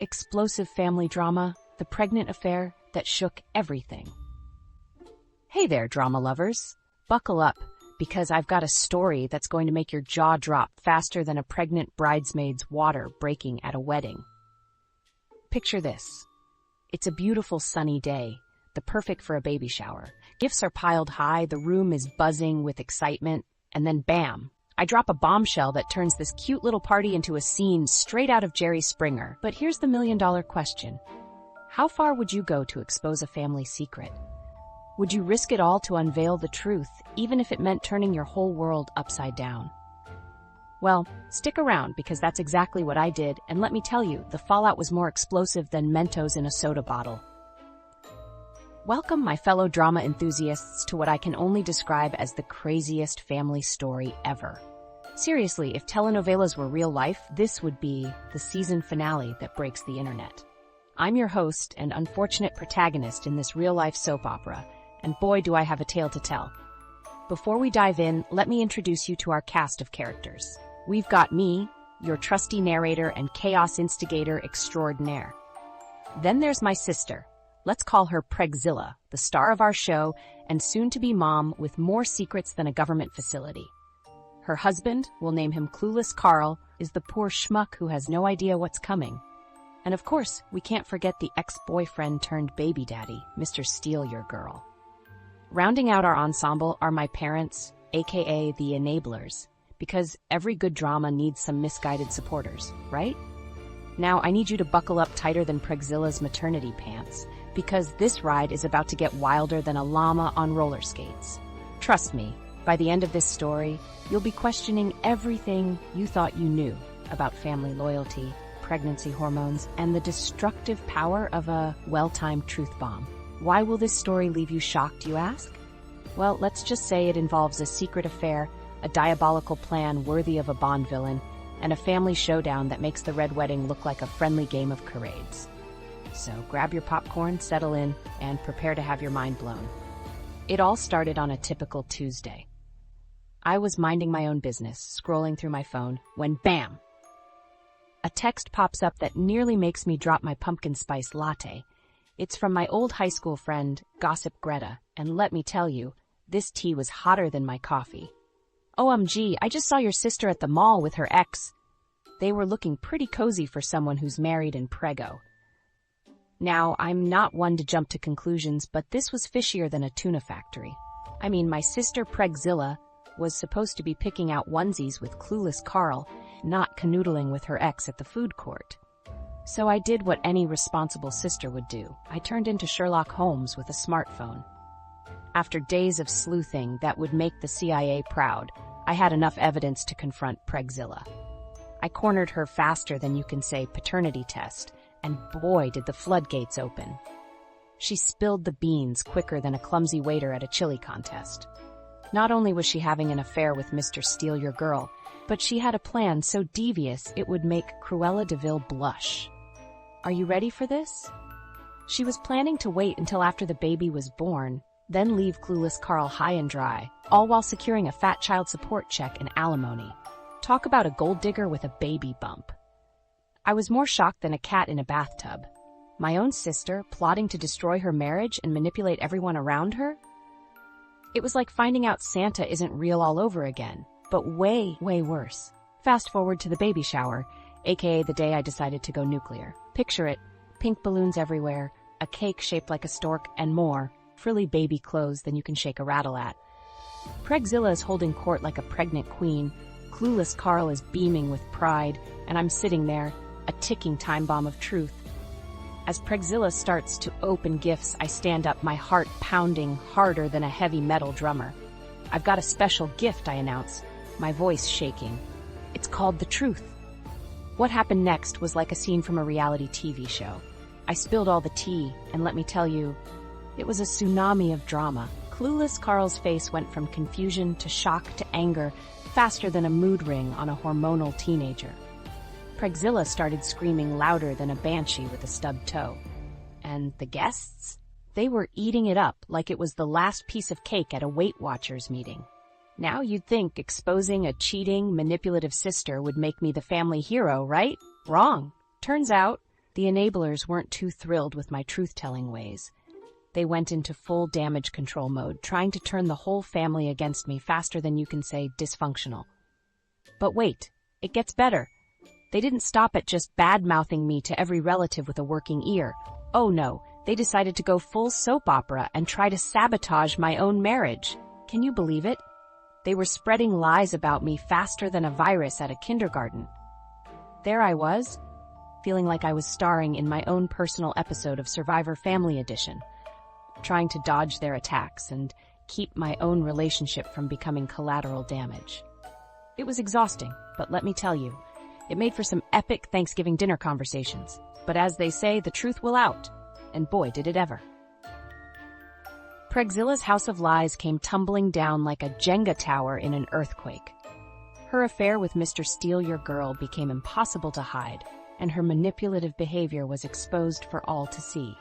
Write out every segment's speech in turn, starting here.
explosive family drama, the pregnant affair that shook everything. Hey there, drama lovers. Buckle up, because I've got a story that's going to make your jaw drop faster than a pregnant bridesmaid's water breaking at a wedding. Picture this. It's a beautiful sunny day, the perfect for a baby shower. Gifts are piled high, the room is buzzing with excitement, and then bam! I drop a bombshell that turns this cute little party into a scene straight out of Jerry Springer. But here's the million-dollar question. How far would you go to expose a family secret? Would you risk it all to unveil the truth, even if it meant turning your whole world upside down? Well, stick around, because that's exactly what I did, and let me tell you, the fallout was more explosive than Mentos in a soda bottle. Welcome, my fellow drama enthusiasts, to what I can only describe as the craziest family story ever. Seriously, if telenovelas were real life, this would be the season finale that breaks the internet. I'm your host and unfortunate protagonist in this real-life soap opera, and boy do I have a tale to tell. Before we dive in, let me introduce you to our cast of characters. We've got me, your trusty narrator and chaos instigator extraordinaire. Then there's my sister. Let's call her Pregzilla, the star of our show and soon-to-be mom with more secrets than a government facility. Her husband, we'll name him Clueless Carl, is the poor schmuck who has no idea what's coming. And of course, we can't forget the ex-boyfriend turned baby daddy, Mr. Steal Your Girl. Rounding out our ensemble are my parents, aka the enablers, because every good drama needs some misguided supporters, right? Now I need you to buckle up tighter than Pregzilla's maternity pants, because this ride is about to get wilder than a llama on roller skates. Trust me, by the end of this story, you'll be questioning everything you thought you knew about family loyalty, pregnancy hormones, and the destructive power of a well-timed truth bomb. Why will this story leave you shocked, you ask? Well, let's just say it involves a secret affair, a diabolical plan worthy of a Bond villain, and a family showdown that makes the Red Wedding look like a friendly game of charades. So grab your popcorn, settle in, and prepare to have your mind blown. It all started on a typical Tuesday. I was minding my own business, scrolling through my phone, when bam! A text pops up that nearly makes me drop my pumpkin spice latte. It's from my old high school friend, Gossip Greta, and let me tell you, this tea was hotter than my coffee. OMG, I just saw your sister at the mall with her ex. They were looking pretty cozy for someone who's married and preggo. Now, I'm not one to jump to conclusions, but this was fishier than a tuna factory. I mean, my sister Pregzilla was supposed to be picking out onesies with Clueless Carl, not canoodling with her ex at the food court. So I did what any responsible sister would do. I turned into Sherlock Holmes with a smartphone. After days of sleuthing that would make the CIA proud, I had enough evidence to confront Pregzilla. I cornered her faster than you can say paternity test, and boy did the floodgates open. She spilled the beans quicker than a clumsy waiter at a chili contest. Not only was she having an affair with Mr. Steal Your Girl, but she had a plan so devious it would make Cruella de Vil blush. Are you ready for this? She was planning to wait until after the baby was born, then leave Clueless Carl high and dry, all while securing a fat child support check and alimony. Talk about a gold digger with a baby bump. I was more shocked than a cat in a bathtub. My own sister plotting to destroy her marriage and manipulate everyone around her? It was like finding out Santa isn't real all over again, but way, way worse. Fast forward to the baby shower, aka the day I decided to go nuclear. Picture it, pink balloons everywhere, a cake shaped like a stork, and more, frilly baby clothes than you can shake a rattle at. Pregzilla is holding court like a pregnant queen, Clueless Carl is beaming with pride, and I'm sitting there, a ticking time bomb of truth. As Pregzilla starts to open gifts, I stand up, my heart pounding harder than a heavy metal drummer. I've got a special gift, I announce, my voice shaking. It's called the truth. What happened next was like a scene from a reality TV show. I spilled all the tea, and let me tell you, it was a tsunami of drama. Clueless Carl's face went from confusion to shock to anger, faster than a mood ring on a hormonal teenager. Pregzilla started screaming louder than a banshee with a stubbed toe. And the guests? They were eating it up like it was the last piece of cake at a Weight Watchers meeting. Now you'd think exposing a cheating, manipulative sister would make me the family hero, right? Wrong. Turns out, The enablers weren't too thrilled with my truth-telling ways. They went into full damage control mode, trying to turn the whole family against me faster than you can say dysfunctional. But wait, it gets better. They didn't stop at just bad-mouthing me to every relative with a working ear. Oh no, they decided to go full soap opera and try to sabotage my own marriage. Can you believe it? They were spreading lies about me faster than a virus at a kindergarten. There I was, feeling like I was starring in my own personal episode of Survivor Family Edition, trying to dodge their attacks and keep my own relationship from becoming collateral damage. It was exhausting, but let me tell you, it made for some epic Thanksgiving dinner conversations. But as they say, the truth will out. And boy, did it ever. Pregzilla's house of lies came tumbling down like a Jenga tower in an earthquake. Her affair with Mr. Steal Your Girl became impossible to hide, and her manipulative behavior was exposed for all to see.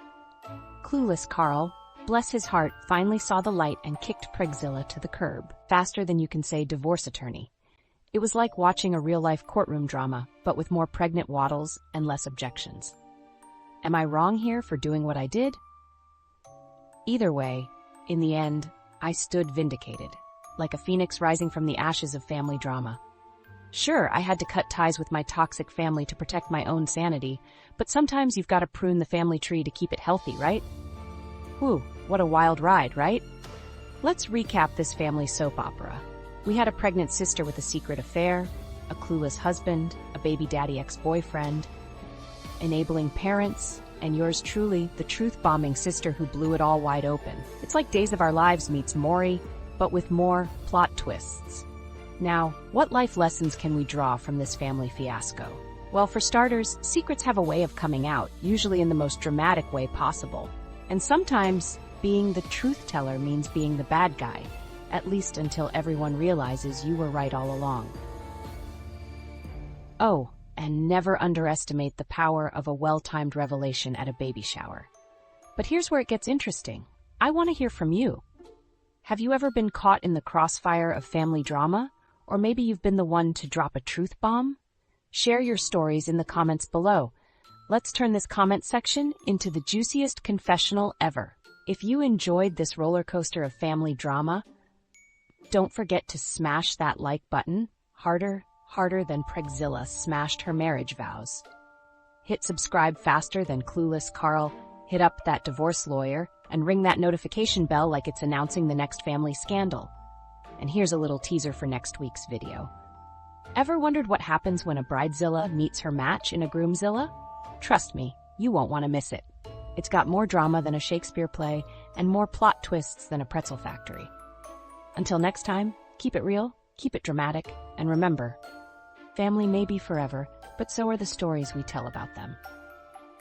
Clueless Carl, bless his heart, finally saw the light and kicked Pregzilla to the curb, faster than you can say divorce attorney. It was like watching a real-life courtroom drama, but with more pregnant waddles and less objections. Am I wrong here for doing what I did? Either way, in the end, I stood vindicated, like a phoenix rising from the ashes of family drama. Sure, I had to cut ties with my toxic family to protect my own sanity, but sometimes you've got to prune the family tree to keep it healthy, right? Whew, what a wild ride, right? Let's recap this family soap opera. We had a pregnant sister with a secret affair, a clueless husband, a baby daddy ex-boyfriend, enabling parents, and yours truly, the truth-bombing sister who blew it all wide open. It's like Days of Our Lives meets Maury, but with more plot twists. Now, what life lessons can we draw from this family fiasco? Well, for starters, secrets have a way of coming out, usually in the most dramatic way possible. And sometimes, being the truth teller means being the bad guy, at least until everyone realizes you were right all along. Oh, and never underestimate the power of a well-timed revelation at a baby shower. But here's where it gets interesting. I want to hear from you. Have you ever been caught in the crossfire of family drama? Or maybe you've been the one to drop a truth bomb? Share your stories in the comments below. Let's turn this comment section into the juiciest confessional ever. If you enjoyed this roller coaster of family drama, don't forget to smash that like button, harder than Pregzilla smashed her marriage vows. Hit subscribe faster than clueless Carl, hit up that divorce lawyer, and ring that notification bell like it's announcing the next family scandal. And here's a little teaser for next week's video. Ever wondered what happens when a bridezilla meets her match in a groomzilla? Trust me, you won't want to miss it. It's got more drama than a Shakespeare play and more plot twists than a pretzel factory. Until next time, keep it real, keep it dramatic, and remember, family may be forever, but so are the stories we tell about them.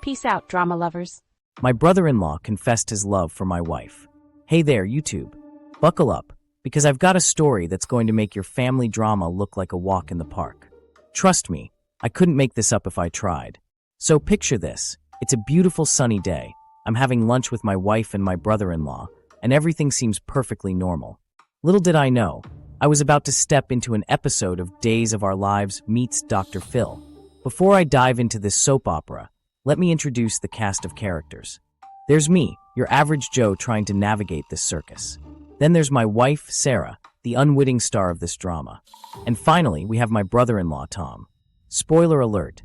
Peace out, drama lovers. My brother-in-law confessed his love for my wife. Hey there, YouTube. Buckle up, because I've got a story that's going to make your family drama look like a walk in the park. Trust me, I couldn't make this up if I tried. So picture this. It's a beautiful sunny day. I'm having lunch with my wife and my brother-in-law, and everything seems perfectly normal. Little did I know, I was about to step into an episode of Days of Our Lives meets Dr. Phil. Before I dive into this soap opera, let me introduce the cast of characters. There's me, your average Joe trying to navigate this circus. Then there's my wife, Sarah, the unwitting star of this drama. And finally, we have my brother-in-law, Tom. Spoiler alert.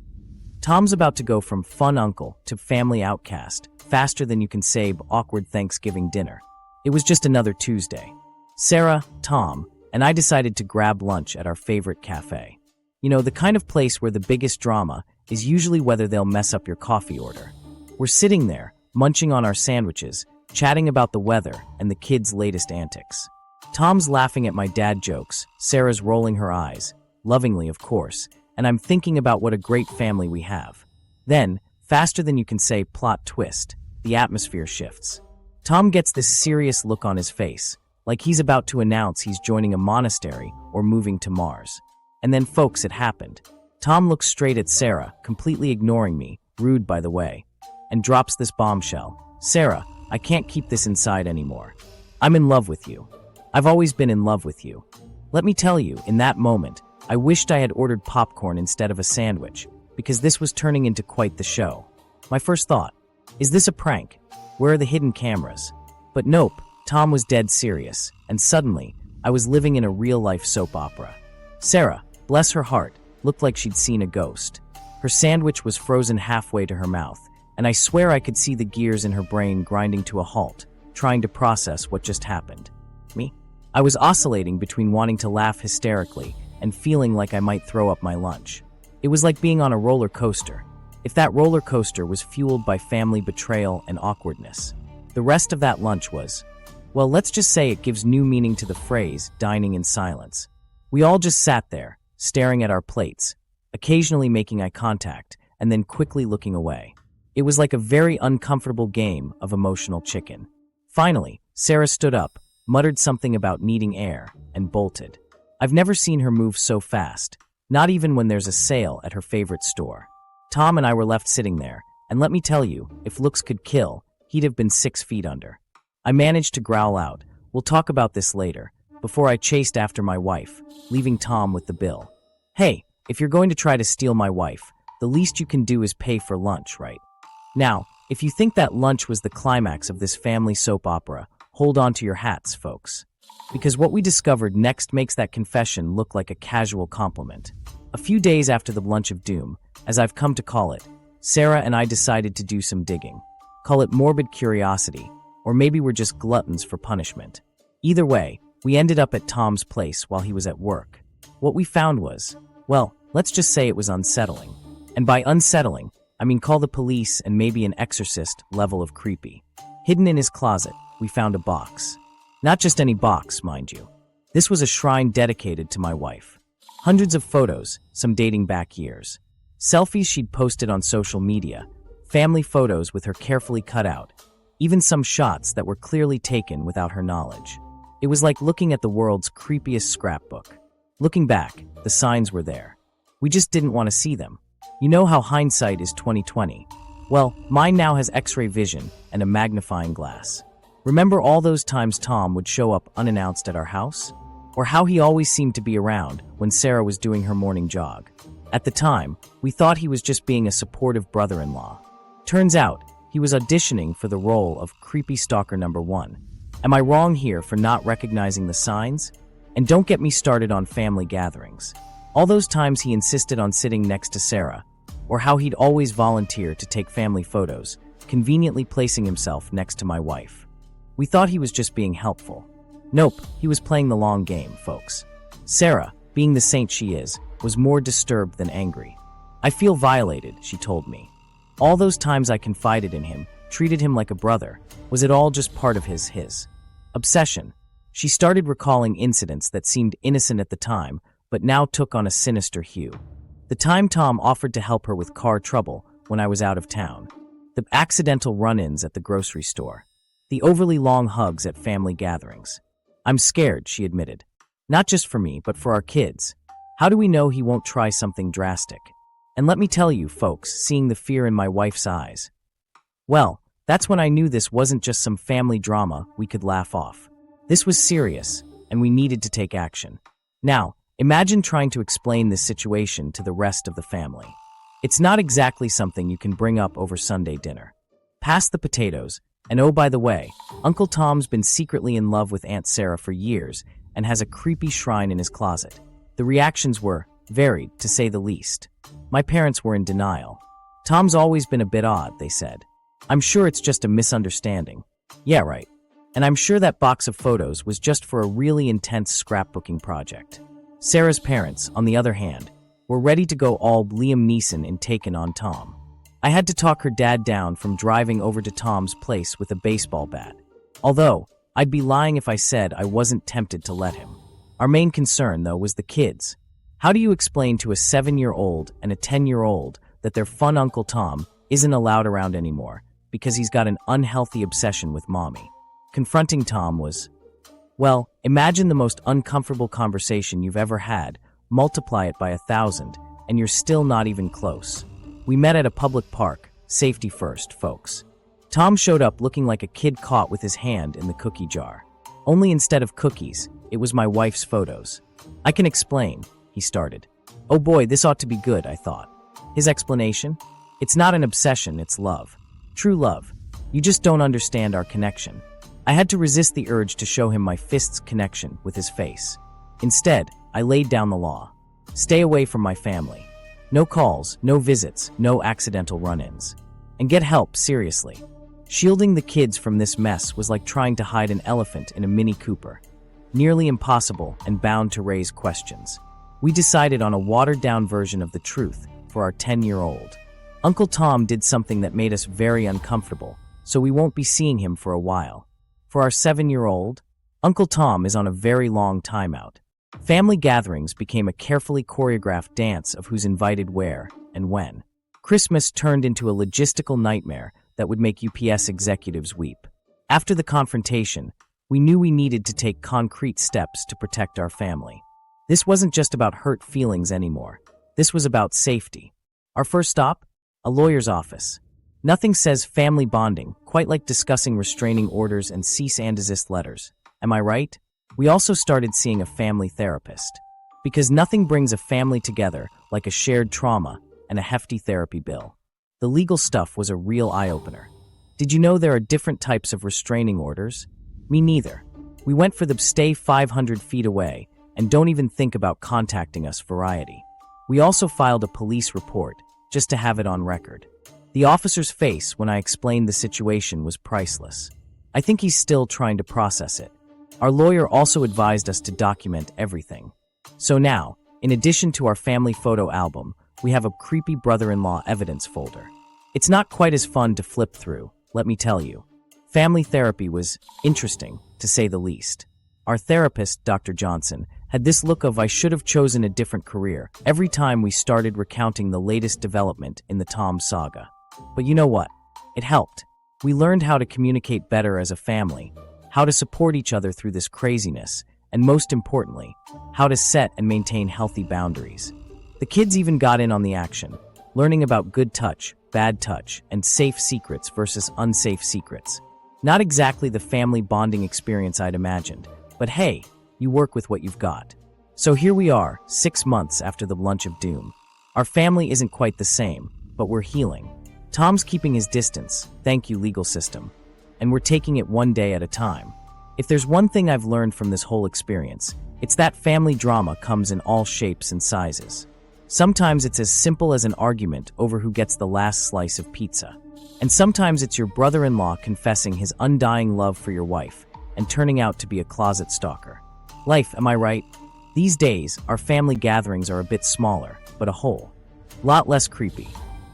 Tom's about to go from fun uncle to family outcast, faster than you can say awkward Thanksgiving dinner. It was just another Tuesday. Sarah, Tom, and I decided to grab lunch at our favorite cafe. You know, the kind of place where the biggest drama is usually whether they'll mess up your coffee order. We're sitting there, munching on our sandwiches, chatting about the weather and the kids' latest antics. Tom's laughing at my dad jokes, Sarah's rolling her eyes, lovingly of course, and I'm thinking about what a great family we have. Then, faster than you can say plot twist, the atmosphere shifts. Tom gets this serious look on his face, like he's about to announce he's joining a monastery or moving to Mars. And then folks, it happened. Tom looks straight at Sarah, completely ignoring me, rude by the way, and drops this bombshell. Sarah, I can't keep this inside anymore. I'm in love with you. I've always been in love with you. Let me tell you, in that moment, I wished I had ordered popcorn instead of a sandwich, because this was turning into quite the show. My first thought, is this a prank? Where are the hidden cameras? But nope, Tom was dead serious, and suddenly, I was living in a real-life soap opera. Sarah, bless her heart, looked like she'd seen a ghost. Her sandwich was frozen halfway to her mouth, and I swear I could see the gears in her brain grinding to a halt, trying to process what just happened. Me? I was oscillating between wanting to laugh hysterically and feeling like I might throw up my lunch. It was like being on a roller coaster. If that roller coaster was fueled by family betrayal and awkwardness, the rest of that lunch was, well, let's just say it gives new meaning to the phrase, dining in silence. We all just sat there, staring at our plates, occasionally making eye contact, and then quickly looking away. It was like a very uncomfortable game of emotional chicken. Finally, Sarah stood up, muttered something about needing air, and bolted. I've never seen her move so fast, not even when there's a sale at her favorite store. Tom and I were left sitting there, and let me tell you, if looks could kill, he'd have been 6 feet under. I managed to growl out, "We'll talk about this later," before I chased after my wife, leaving Tom with the bill. Hey, if you're going to try to steal my wife, the least you can do is pay for lunch, right? Now, if you think that lunch was the climax of this family soap opera, hold on to your hats, folks. Because what we discovered next makes that confession look like a casual compliment. A few days after the lunch of doom, as I've come to call it, Sarah and I decided to do some digging. Call it morbid curiosity, or maybe we're just gluttons for punishment. Either way, we ended up at Tom's place while he was at work. What we found was, well, let's just say it was unsettling. And by unsettling, I mean call the police and maybe an exorcist level of creepy. Hidden in his closet, we found a box. Not just any box, mind you. This was a shrine dedicated to my wife. Hundreds of photos, some dating back years. Selfies she'd posted on social media, family photos with her carefully cut out, even some shots that were clearly taken without her knowledge. It was like looking at the world's creepiest scrapbook. Looking back, the signs were there. We just didn't want to see them. You know how hindsight is 20/20. Well, mine now has X-ray vision and a magnifying glass. Remember all those times Tom would show up unannounced at our house? Or how he always seemed to be around when Sarah was doing her morning jog? At the time, we thought he was just being a supportive brother-in-law. Turns out, he was auditioning for the role of creepy stalker number 1. Am I wrong here for not recognizing the signs? And don't get me started on family gatherings. All those times he insisted on sitting next to Sarah, or how he'd always volunteer to take family photos, conveniently placing himself next to my wife. We thought he was just being helpful. Nope, he was playing the long game, folks. Sarah, being the saint she is, was more disturbed than angry. I feel violated, she told me. All those times I confided in him, treated him like a brother, was it all just part of his obsession? She started recalling incidents that seemed innocent at the time, but now took on a sinister hue. The time Tom offered to help her with car trouble when I was out of town. The accidental run-ins at the grocery store. The overly long hugs at family gatherings. I'm scared, she admitted. Not just for me, but for our kids. How do we know he won't try something drastic? And let me tell you, folks, seeing the fear in my wife's eyes. Well, that's when I knew this wasn't just some family drama we could laugh off. This was serious, and we needed to take action. Now, imagine trying to explain this situation to the rest of the family. It's not exactly something you can bring up over Sunday dinner. Pass the potatoes, and oh, by the way, Uncle Tom's been secretly in love with Aunt Sarah for years and has a creepy shrine in his closet. The reactions were varied, to say the least. My parents were in denial. Tom's always been a bit odd, they said. I'm sure it's just a misunderstanding. Yeah, right. And I'm sure that box of photos was just for a really intense scrapbooking project. Sarah's parents, on the other hand, were ready to go all Liam Neeson in Taken on Tom. I had to talk her dad down from driving over to Tom's place with a baseball bat. Although, I'd be lying if I said I wasn't tempted to let him. Our main concern, though, was the kids. How do you explain to a 7-year-old and a 10-year-old that their fun Uncle Tom isn't allowed around anymore because he's got an unhealthy obsession with mommy? Confronting Tom was, well, imagine the most uncomfortable conversation you've ever had, multiply it by 1,000, and you're still not even close. We met at a public park, safety first, folks. Tom showed up looking like a kid caught with his hand in the cookie jar. Only instead of cookies, it was my wife's photos. I can explain, he started. Oh boy, this ought to be good, I thought. His explanation? It's not an obsession, it's love. True love. You just don't understand our connection. I had to resist the urge to show him my fist's connection with his face. Instead, I laid down the law. Stay away from my family. No calls, no visits, no accidental run-ins. And get help, seriously. Shielding the kids from this mess was like trying to hide an elephant in a Mini Cooper. Nearly impossible and bound to raise questions. We decided on a watered-down version of the truth for our 10-year-old. Uncle Tom did something that made us very uncomfortable, so we won't be seeing him for a while. For our 7-year-old, Uncle Tom is on a very long timeout. Family gatherings became a carefully choreographed dance of who's invited where and when. Christmas turned into a logistical nightmare that would make UPS executives weep. After the confrontation, we knew we needed to take concrete steps to protect our family. This wasn't just about hurt feelings anymore. This was about safety. Our first stop? A lawyer's office. Nothing says family bonding quite like discussing restraining orders and cease and desist letters. Am I right? We also started seeing a family therapist. Because nothing brings a family together like a shared trauma and a hefty therapy bill. The legal stuff was a real eye-opener. Did you know there are different types of restraining orders? Me neither. We went for the stay 500 feet away and don't even think about contacting us variety. We also filed a police report just to have it on record. The officer's face when I explained the situation was priceless. I think he's still trying to process it. Our lawyer also advised us to document everything. So now, in addition to our family photo album, we have a creepy brother-in-law evidence folder. It's not quite as fun to flip through, let me tell you. Family therapy was interesting, to say the least. Our therapist, Dr. Johnson, had this look of I should have chosen a different career every time we started recounting the latest development in the Tom saga. But you know what? It helped. We learned how to communicate better as a family, how to support each other through this craziness, and most importantly, how to set and maintain healthy boundaries. The kids even got in on the action, learning about good touch, bad touch, and safe secrets versus unsafe secrets. Not exactly the family bonding experience I'd imagined, but hey, you work with what you've got. So here we are, 6 months after the lunch of doom. Our family isn't quite the same, but we're healing. Tom's keeping his distance, thank you legal system, and we're taking it one day at a time. If there's one thing I've learned from this whole experience, it's that family drama comes in all shapes and sizes. Sometimes it's as simple as an argument over who gets the last slice of pizza. And sometimes it's your brother-in-law confessing his undying love for your wife and turning out to be a closet stalker. Life, am I right? These days, our family gatherings are a bit smaller, but a whole lot less creepy.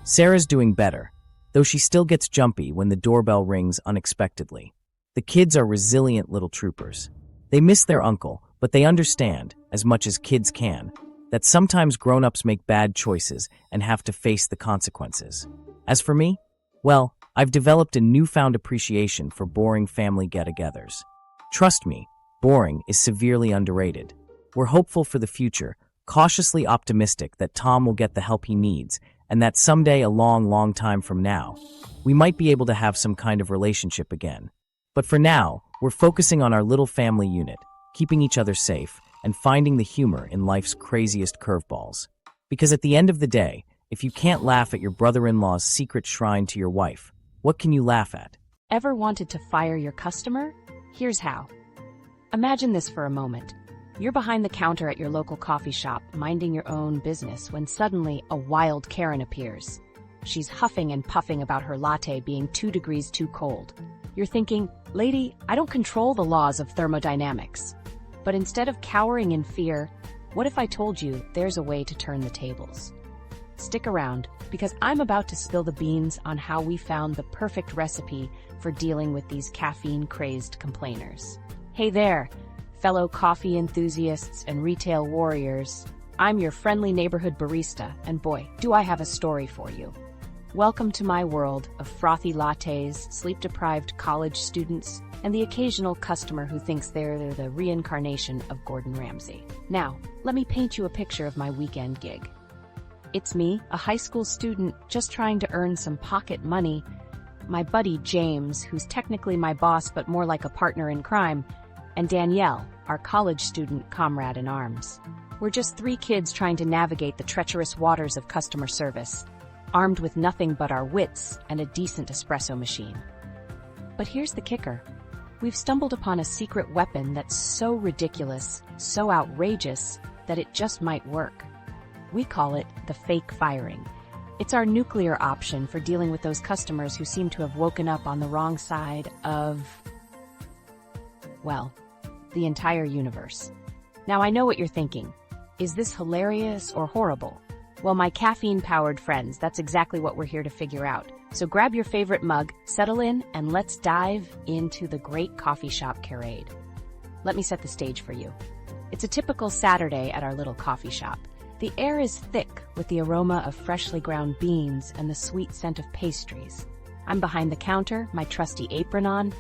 Sarah's doing better, though she still gets jumpy when the doorbell rings unexpectedly. The kids are resilient little troopers. They miss their uncle, but they understand, as much as kids can, that sometimes grown-ups make bad choices and have to face the consequences. As for me, well, I've developed a newfound appreciation for boring family get-togethers. Trust me, boring is severely underrated. We're hopeful for the future, cautiously optimistic that Tom will get the help he needs, and that someday a long, long time from now, we might be able to have some kind of relationship again. But for now, we're focusing on our little family unit, keeping each other safe, and finding the humor in life's craziest curveballs. Because at the end of the day, if you can't laugh at your brother-in-law's secret shrine to your wife, what can you laugh at? Ever wanted to fire your customer? Here's how. Imagine this for a moment. You're behind the counter at your local coffee shop, minding your own business, when suddenly a wild Karen appears. She's huffing and puffing about her latte being 2 degrees too cold. You're thinking, lady, I don't control the laws of thermodynamics. But instead of cowering in fear, what if I told you there's a way to turn the tables? Stick around, because I'm about to spill the beans on how we found the perfect recipe for dealing with these caffeine-crazed complainers. Hey there, fellow coffee enthusiasts and retail warriors. I'm your friendly neighborhood barista, and boy, do I have a story for you. Welcome to my world of frothy lattes, sleep-deprived college students, and the occasional customer who thinks they're the reincarnation of Gordon Ramsay. Now, let me paint you a picture of my weekend gig. It's me, a high school student just trying to earn some pocket money, my buddy James, who's technically my boss but more like a partner in crime, and Danielle, our college student comrade in arms. We're just 3 kids trying to navigate the treacherous waters of customer service. armed with nothing but our wits and a decent espresso machine. But here's the kicker. We've stumbled upon a secret weapon that's so ridiculous, so outrageous, that it just might work. We call it the fake firing. It's our nuclear option for dealing with those customers who seem to have woken up on the wrong side of, well, the entire universe. Now I know what you're thinking. Is this hilarious or horrible? Well, my caffeine-powered friends, that's exactly what we're here to figure out. So grab your favorite mug, settle in, and let's dive into the great coffee shop charade. Let me set the stage for you. It's a typical Saturday at our little coffee shop. The air is thick with the aroma of freshly ground beans and the sweet scent of pastries. I'm behind the counter, my trusty apron on,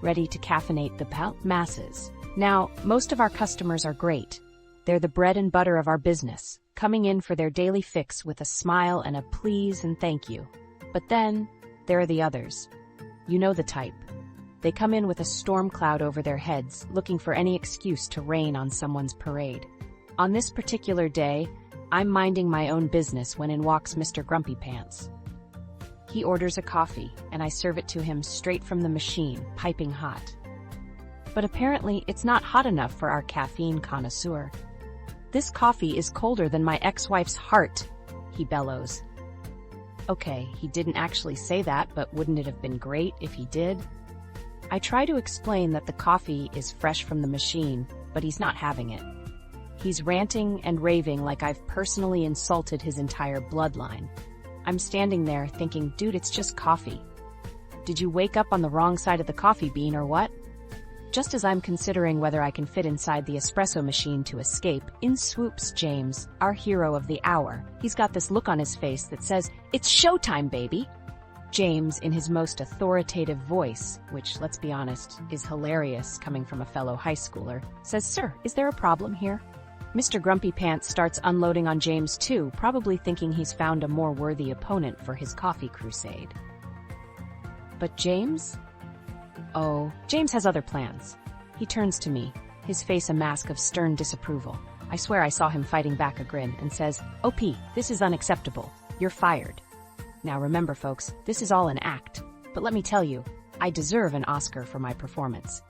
ready to caffeinate the masses. Now, most of our customers are great. They're the bread and butter of our business, coming in for their daily fix with a smile and a please and thank you. But then, there are the others. You know the type. They come in with a storm cloud over their heads, looking for any excuse to rain on someone's parade. On this particular day, I'm minding my own business when in walks Mr. Grumpy Pants. He orders a coffee, and I serve it to him straight from the machine, piping hot. But apparently, it's not hot enough for our caffeine connoisseur. This coffee is colder than my ex-wife's heart, he bellows. Okay, he didn't actually say that, but wouldn't it have been great if he did? I try to explain that the coffee is fresh from the machine, but he's not having it. He's ranting and raving like I've personally insulted his entire bloodline. I'm standing there thinking, dude, it's just coffee. Did you wake up on the wrong side of the coffee bean or what? Just as I'm considering whether I can fit inside the espresso machine to escape, in swoops James, our hero of the hour. He's got this look on his face that says, "It's showtime, baby!" James, in his most authoritative voice, which, let's be honest, is hilarious coming from a fellow high schooler, says, "Sir, is there a problem here?" Mr. Grumpy Pants starts unloading on James too, probably thinking he's found a more worthy opponent for his coffee crusade. But James? Oh, James has other plans. He turns to me, his face a mask of stern disapproval. I swear I saw him fighting back a grin and says, "OP, this is unacceptable. You're fired." Now remember, folks, this is all an act. But let me tell you, I deserve an Oscar for my performance.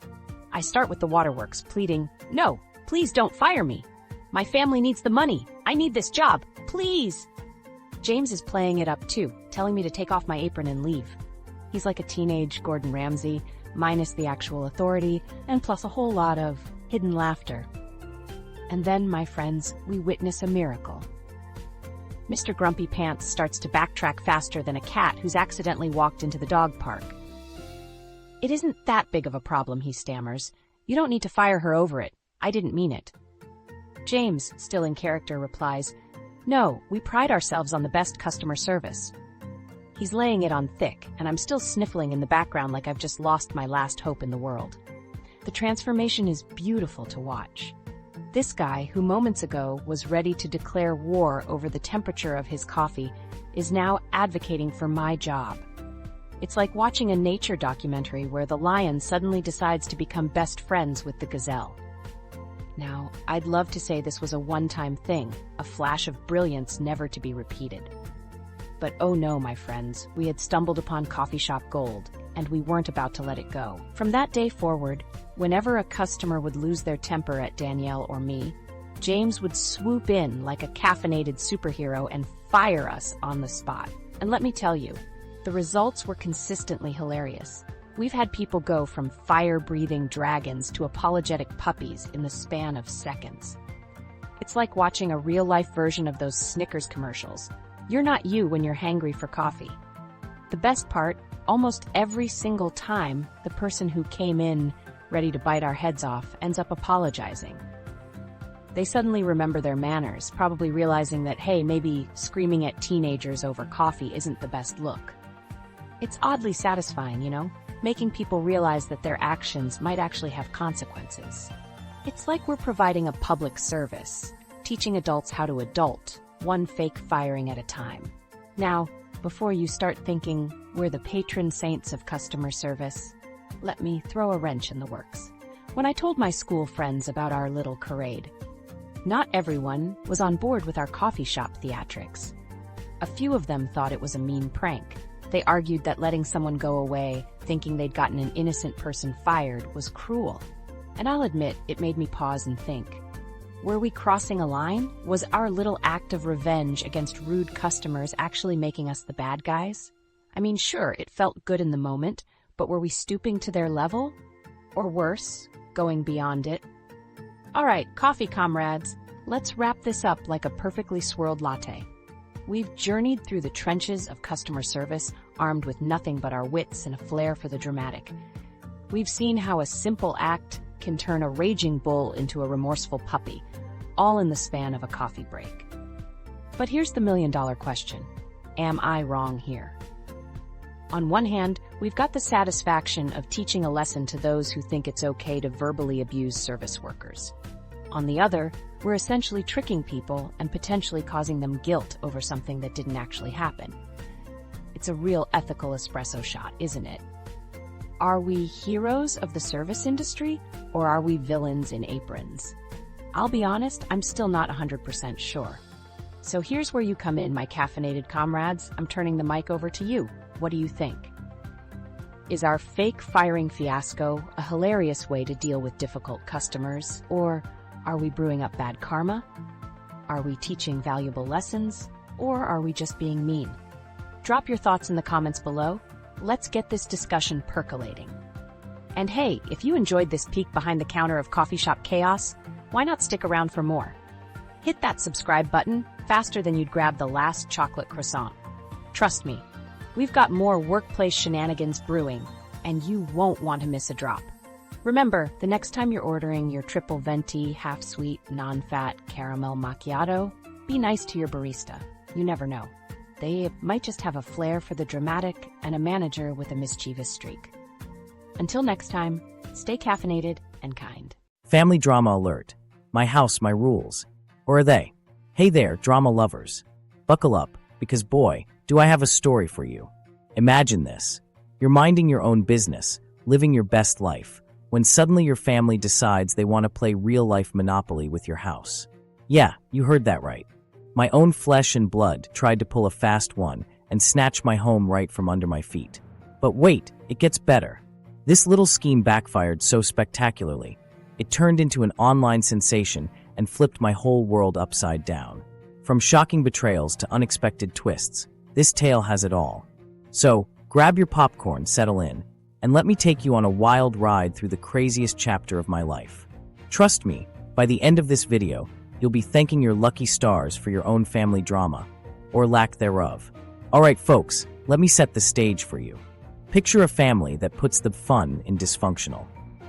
I start with the waterworks, pleading, "No, please don't fire me. My family needs the money. I need this job. Please." James is playing it up too, telling me to take off my apron and leave. He's like a teenage Gordon Ramsay, minus the actual authority, and plus a whole lot of hidden laughter. And then, my friends, we witness a miracle. Mr. Grumpy Pants starts to backtrack faster than a cat who's accidentally walked into the dog park. "It isn't that big of a problem," he stammers. "You don't need to fire her over it. I didn't mean it." James, still in character, replies, "No, we pride ourselves on the best customer service." He's laying it on thick, and I'm still sniffling in the background like I've just lost my last hope in the world. The transformation is beautiful to watch. This guy, who moments ago was ready to declare war over the temperature of his coffee, is now advocating for my job. It's like watching a nature documentary where the lion suddenly decides to become best friends with the gazelle. Now, I'd love to say this was a one-time thing, a flash of brilliance never to be repeated. But oh no, my friends, we had stumbled upon coffee shop gold, and we weren't about to let it go. From that day forward, whenever a customer would lose their temper at Danielle or me, James would swoop in like a caffeinated superhero and fire us on the spot. And let me tell you, the results were consistently hilarious. We've had people go from fire-breathing dragons to apologetic puppies in the span of seconds. It's like watching a real-life version of those Snickers commercials. You're not you when you're hangry for coffee. The best part, almost every single time, the person who came in ready to bite our heads off ends up apologizing. They suddenly remember their manners, probably realizing that, hey, maybe screaming at teenagers over coffee isn't the best look. It's oddly satisfying, you know, making people realize that their actions might actually have consequences. It's like we're providing a public service, teaching adults how to adult, one fake firing at a time. Now, before you start thinking we're the patron saints of customer service, let me throw a wrench in the works. When I told my school friends about our little charade, not everyone was on board with our coffee shop theatrics. A few of them thought it was a mean prank. They argued that letting someone go away, thinking they'd gotten an innocent person fired, was cruel. And I'll admit, it made me pause and think. Were we crossing a line? Was our little act of revenge against rude customers actually making us the bad guys? I mean, sure, it felt good in the moment, but were we stooping to their level? Or worse, going beyond it? All right, coffee comrades, let's wrap this up like a perfectly swirled latte. We've journeyed through the trenches of customer service, armed with nothing but our wits and a flair for the dramatic. We've seen how a simple act can turn a raging bull into a remorseful puppy, all in the span of a coffee break. But here's the million-dollar question. Am I wrong here? On one hand, we've got the satisfaction of teaching a lesson to those who think it's okay to verbally abuse service workers. On the other, we're essentially tricking people and potentially causing them guilt over something that didn't actually happen. It's a real ethical espresso shot, isn't it? Are we heroes of the service industry, or are we villains in aprons? I'll be honest, I'm still not 100% sure. So here's where you come in, my caffeinated comrades. I'm turning the mic over to you. What do you think? Is our fake firing fiasco a hilarious way to deal with difficult customers, or are we brewing up bad karma? Are we teaching valuable lessons, or are we just being mean? Drop your thoughts in the comments below. Let's get this discussion percolating. And hey, if you enjoyed this peek behind the counter of coffee shop chaos, why not stick around for more? Hit that subscribe button faster than you'd grab the last chocolate croissant. Trust me, we've got more workplace shenanigans brewing, and you won't want to miss a drop. Remember, the next time you're ordering your triple venti, half-sweet, non-fat caramel macchiato, be nice to your barista. You never know. They might just have a flair for the dramatic and a manager with a mischievous streak. Until next time, stay caffeinated and kind. Family drama alert. My house, my rules. Or are they? Hey there, drama lovers. Buckle up, because boy, do I have a story for you. Imagine this. You're minding your own business, living your best life, when suddenly your family decides they want to play real-life Monopoly with your house. Yeah, you heard that right. My own flesh and blood tried to pull a fast one and snatch my home right from under my feet. But wait, it gets better. This little scheme backfired so spectacularly. It turned into an online sensation and flipped my whole world upside down. From shocking betrayals to unexpected twists, this tale has it all. So, grab your popcorn, settle in, and let me take you on a wild ride through the craziest chapter of my life. Trust me, by the end of this video, you'll be thanking your lucky stars for your own family drama, or lack thereof. Alright folks, let me set the stage for you. Picture a family that puts the fun in dysfunctional.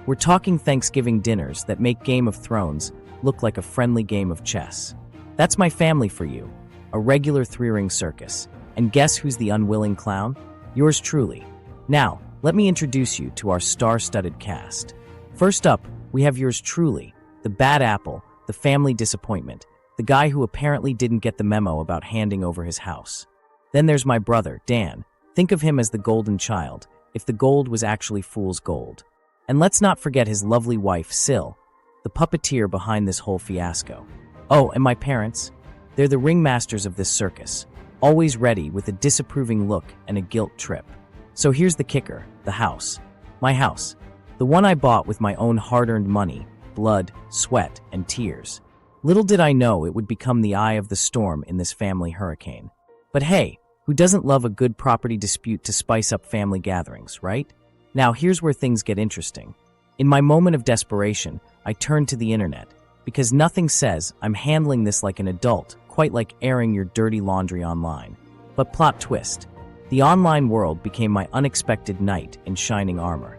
We're talking Thanksgiving dinners that make Game of Thrones look like a friendly game of chess. That's my family for you, a regular three-ring circus. And guess who's the unwilling clown? Yours truly. Now, let me introduce you to our star-studded cast. First up, we have yours truly, the bad apple, the family disappointment, the guy who apparently didn't get the memo about handing over his house. Then there's my brother, Dan. Think of him as the golden child, if the gold was actually fool's gold. And let's not forget his lovely wife, Sil, the puppeteer behind this whole fiasco. Oh, and my parents? They're the ringmasters of this circus, always ready with a disapproving look and a guilt trip. So here's the kicker, the house. My house. The one I bought with my own hard-earned money, blood, sweat, and tears. Little did I know it would become the eye of the storm in this family hurricane. But hey, who doesn't love a good property dispute to spice up family gatherings, right? Now here's where things get interesting. In my moment of desperation, I turned to the internet, because nothing says I'm handling this like an adult, quite like airing your dirty laundry online. But plot twist. The online world became my unexpected knight in shining armor.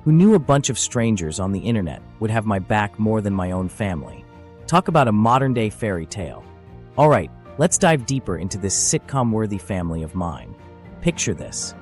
Who knew a bunch of strangers on the internet would have my back more than my own family? Talk about a modern-day fairy tale. Alright, let's dive deeper into this sitcom-worthy family of mine. Picture this.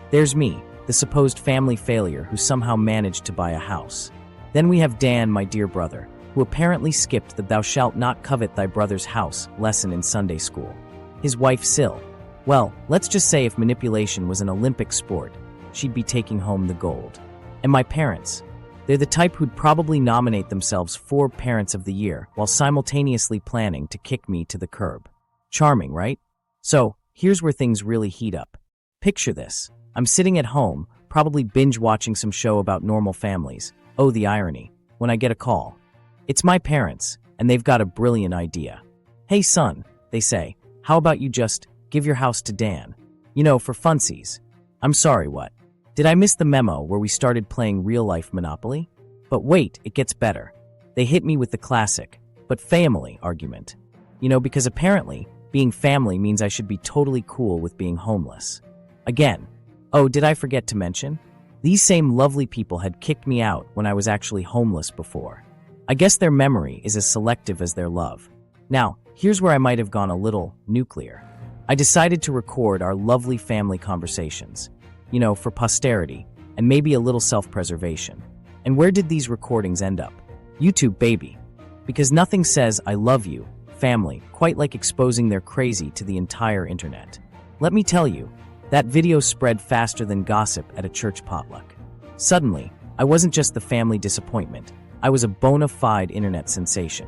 There's me, the supposed family failure who somehow managed to buy a house. Then we have Dan, my dear brother, who apparently skipped the "thou shalt not covet thy brother's house" lesson in Sunday school. His wife, Sil. Well, let's just say if manipulation was an Olympic sport, she'd be taking home the gold. And my parents. They're the type who'd probably nominate themselves 4 Parents of the Year while simultaneously planning to kick me to the curb. Charming, right? So, here's where things really heat up. Picture this. I'm sitting at home, probably binge-watching some show about normal families. Oh, the irony. When I get a call. It's my parents, and they've got a brilliant idea. Hey son, they say, how about you just give your house to Dan? You know, for funsies. I'm sorry, what? Did I miss the memo where we started playing real-life Monopoly? But wait, it gets better. They hit me with the classic, but family argument. You know, because apparently, being family means I should be totally cool with being homeless. Again. Oh, did I forget to mention? These same lovely people had kicked me out when I was actually homeless before. I guess their memory is as selective as their love. Now, here's where I might have gone a little nuclear. I decided to record our lovely family conversations. You know, for posterity, and maybe a little self-preservation. And where did these recordings end up? YouTube, baby. Because nothing says I love you, family, quite like exposing their crazy to the entire internet. Let me tell you, that video spread faster than gossip at a church potluck. Suddenly, I wasn't just the family disappointment, I was a bona fide internet sensation.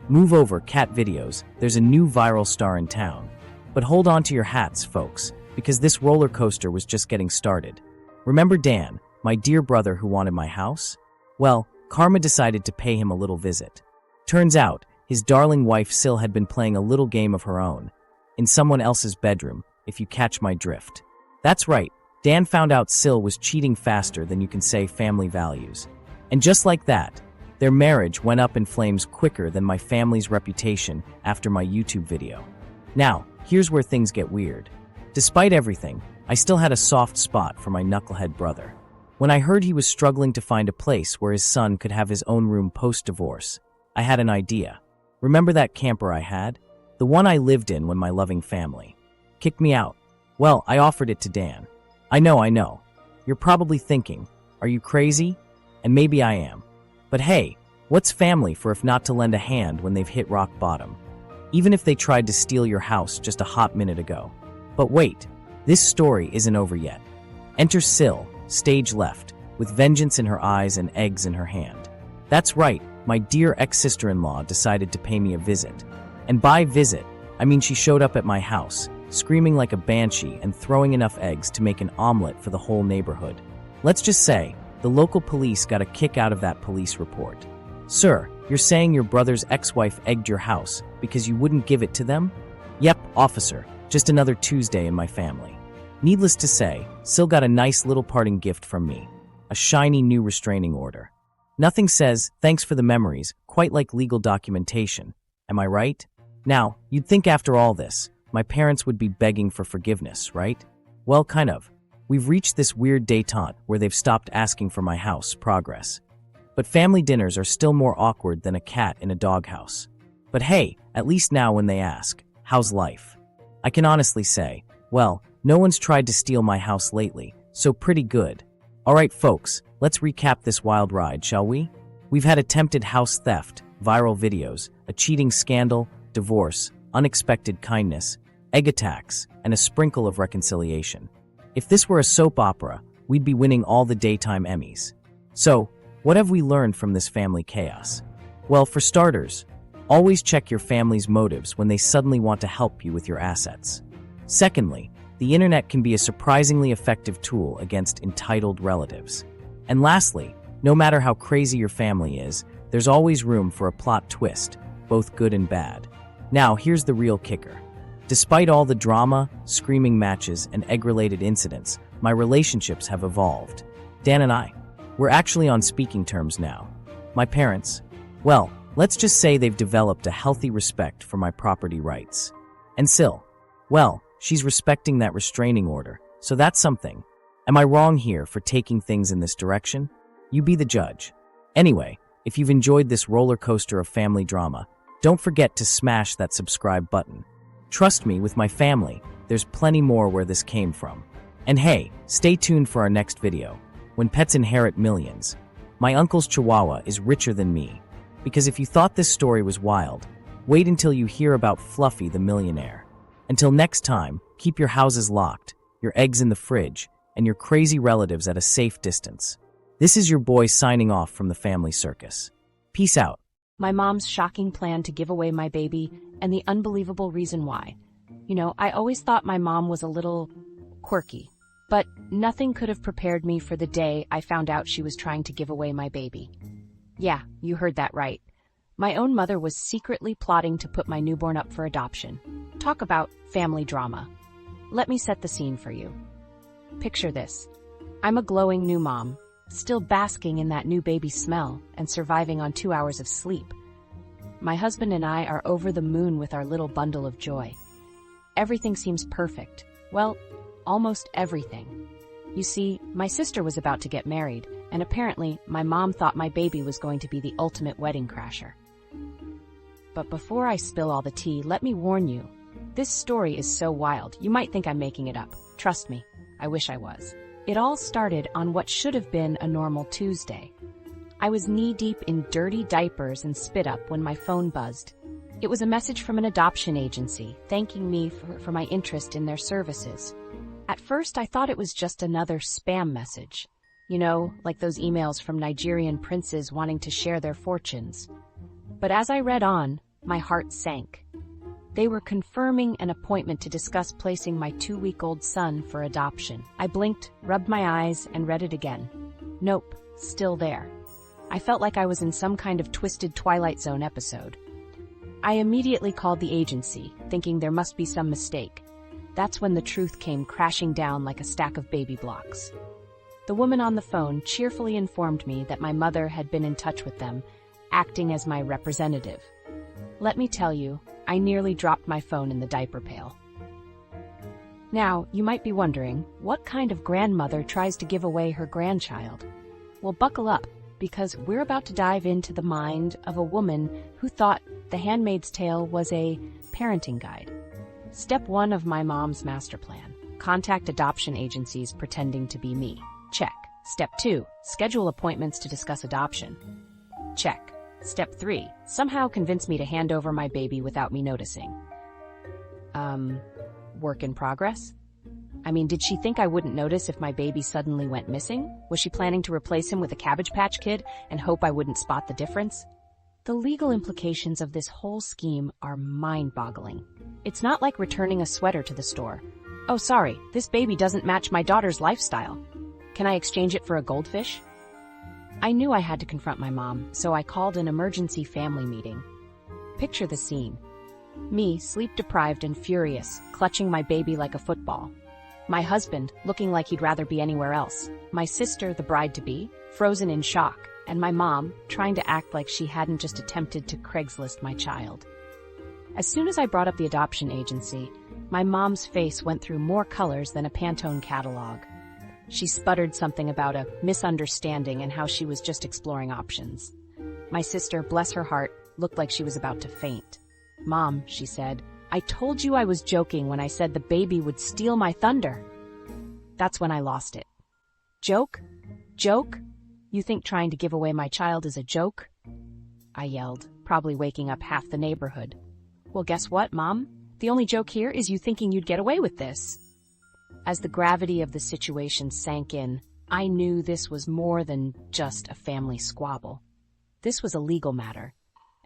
Move over, cat videos, there's a new viral star in town. But hold on to your hats, folks, because this roller coaster was just getting started. Remember Dan, my dear brother who wanted my house? Well, karma decided to pay him a little visit. Turns out, his darling wife Sil had been playing a little game of her own, in someone else's bedroom, if you catch my drift. That's right, Dan found out Sil was cheating faster than you can say family values. And just like that, their marriage went up in flames quicker than my family's reputation after my YouTube video. Now, here's where things get weird. Despite everything, I still had a soft spot for my knucklehead brother. When I heard he was struggling to find a place where his son could have his own room post-divorce, I had an idea. Remember that camper I had? The one I lived in when my loving family kicked me out. Well, I offered it to Dan. I know. You're probably thinking, are you crazy? And maybe I am. But hey, what's family for if not to lend a hand when they've hit rock bottom? Even if they tried to steal your house just a hot minute ago. But wait, this story isn't over yet. Enter Sil, stage left, with vengeance in her eyes and eggs in her hand. That's right, my dear ex-sister-in-law decided to pay me a visit. And by visit, I mean she showed up at my house, screaming like a banshee and throwing enough eggs to make an omelet for the whole neighborhood. Let's just say, the local police got a kick out of that police report. Sir, you're saying your brother's ex-wife egged your house because you wouldn't give it to them? Yep, officer, just another Tuesday in my family. Needless to say, Sil got a nice little parting gift from me, a shiny new restraining order. Nothing says, thanks for the memories, quite like legal documentation. Am I right? Now, you'd think after all this, my parents would be begging for forgiveness, right? Well, kind of. We've reached this weird détente where they've stopped asking for my house progress. But family dinners are still more awkward than a cat in a doghouse. But hey, at least now when they ask, how's life? I can honestly say, well, no one's tried to steal my house lately, so pretty good. Alright folks, let's recap this wild ride, shall we? We've had attempted house theft, viral videos, a cheating scandal, divorce, unexpected kindness, egg attacks, and a sprinkle of reconciliation. If this were a soap opera, we'd be winning all the daytime Emmys. So, what have we learned from this family chaos? Well, for starters, always check your family's motives when they suddenly want to help you with your assets. Secondly, the internet can be a surprisingly effective tool against entitled relatives. And lastly, no matter how crazy your family is, there's always room for a plot twist, both good and bad. Now, here's the real kicker. Despite all the drama, screaming matches, and egg-related incidents, my relationships have evolved. Dan and I, we're actually on speaking terms now. My parents, well, let's just say they've developed a healthy respect for my property rights. And Sil, well, she's respecting that restraining order, so that's something. Am I wrong here for taking things in this direction? You be the judge. Anyway, if you've enjoyed this roller coaster of family drama, don't forget to smash that subscribe button. Trust me, with my family, there's plenty more where this came from. And hey, stay tuned for our next video, when pets inherit millions. My uncle's chihuahua is richer than me, because if you thought this story was wild, wait until you hear about Fluffy the millionaire. Until next time, keep your houses locked, your eggs in the fridge, and your crazy relatives at a safe distance. This is your boy signing off from the family circus. Peace out. My mom's shocking plan to give away my baby, and the unbelievable reason why. I always thought my mom was a little quirky, but nothing could have prepared me for the day I found out she was trying to give away my baby. Yeah, you heard that right. My own mother was secretly plotting to put my newborn up for adoption. Talk about family drama. Let me set the scene for you. Picture this. I'm a glowing new mom, still basking in that new baby smell and surviving on 2 hours of sleep. My husband and I are over the moon with our little bundle of joy. Everything seems perfect. Well, almost everything. You see, my sister was about to get married, and apparently my mom thought my baby was going to be the ultimate wedding crasher. But before I spill all the tea, let me warn you. This story is so wild, you might think I'm making it up. Trust me, I wish I was. It all started on what should have been a normal Tuesday. I was knee-deep in dirty diapers and spit up when my phone buzzed. It was a message from an adoption agency, thanking me for my interest in their services. At first, I thought it was just another spam message. Like those emails from Nigerian princes wanting to share their fortunes. But as I read on, my heart sank. They were confirming an appointment to discuss placing my 2-week-old son for adoption. I blinked, rubbed my eyes, and read it again. Nope, still there. I felt like I was in some kind of twisted Twilight Zone episode. I immediately called the agency, thinking there must be some mistake. That's when the truth came crashing down like a stack of baby blocks. The woman on the phone cheerfully informed me that my mother had been in touch with them, acting as my representative. Let me tell you, I nearly dropped my phone in the diaper pail. Now, you might be wondering, what kind of grandmother tries to give away her grandchild? Well, buckle up, because we're about to dive into the mind of a woman who thought The Handmaid's Tale was a parenting guide. Step 1 of my mom's master plan: contact adoption agencies pretending to be me. Check. Step 2, schedule appointments to discuss adoption. Check. Step 3, somehow convince me to hand over my baby without me noticing. Work in progress? Did she think I wouldn't notice if my baby suddenly went missing? Was she planning to replace him with a Cabbage Patch Kid and hope I wouldn't spot the difference? The legal implications of this whole scheme are mind-boggling. It's not like returning a sweater to the store. Oh, sorry, this baby doesn't match my daughter's lifestyle. Can I exchange it for a goldfish? I knew I had to confront my mom, so I called an emergency family meeting. Picture the scene. Me, sleep-deprived and furious, clutching my baby like a football. My husband, looking like he'd rather be anywhere else. My sister, the bride-to-be, frozen in shock. And my mom, trying to act like she hadn't just attempted to Craigslist my child. As soon as I brought up the adoption agency, my mom's face went through more colors than a Pantone catalog. She sputtered something about a misunderstanding and how she was just exploring options. My sister, bless her heart, looked like she was about to faint. "Mom," she said, "I told you I was joking when I said the baby would steal my thunder." That's when I lost it. Joke? Joke? You think trying to give away my child is a joke? I yelled, probably waking up half the neighborhood. Well, guess what, Mom? The only joke here is you thinking you'd get away with this. As the gravity of the situation sank in, I knew this was more than just a family squabble. This was a legal matter.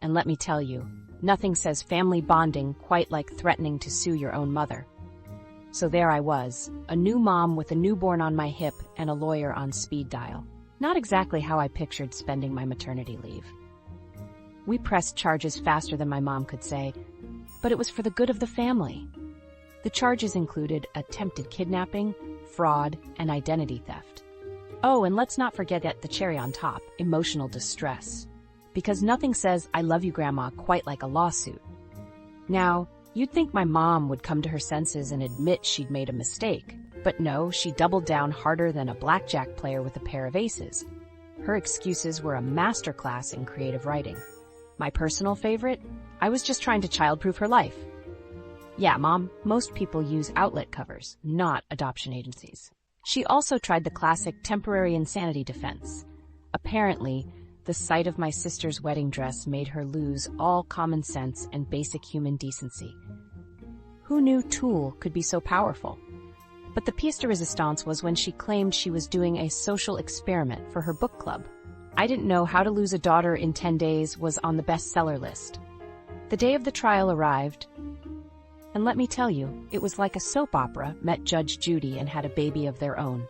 And let me tell you, nothing says family bonding quite like threatening to sue your own mother. So there I was, a new mom with a newborn on my hip and a lawyer on speed dial. Not exactly how I pictured spending my maternity leave. We pressed charges faster than my mom could say, but it was for the good of the family. The charges included attempted kidnapping, fraud, and identity theft. Oh, and let's not forget the cherry on top, emotional distress. Because nothing says, "I love you, Grandma," quite like a lawsuit. Now, you'd think my mom would come to her senses and admit she'd made a mistake. But no, she doubled down harder than a blackjack player with a pair of aces. Her excuses were a masterclass in creative writing. My personal favorite? I was just trying to childproof her life. Yeah, Mom, most people use outlet covers, not adoption agencies. She also tried the classic temporary insanity defense. Apparently, the sight of my sister's wedding dress made her lose all common sense and basic human decency. Who knew Tool could be so powerful? But the pièce de résistance was when she claimed she was doing a social experiment for her book club. I didn't know How to Lose a Daughter in 10 Days was on the bestseller list. The day of the trial arrived. And let me tell you, it was like a soap opera met Judge Judy and had a baby of their own.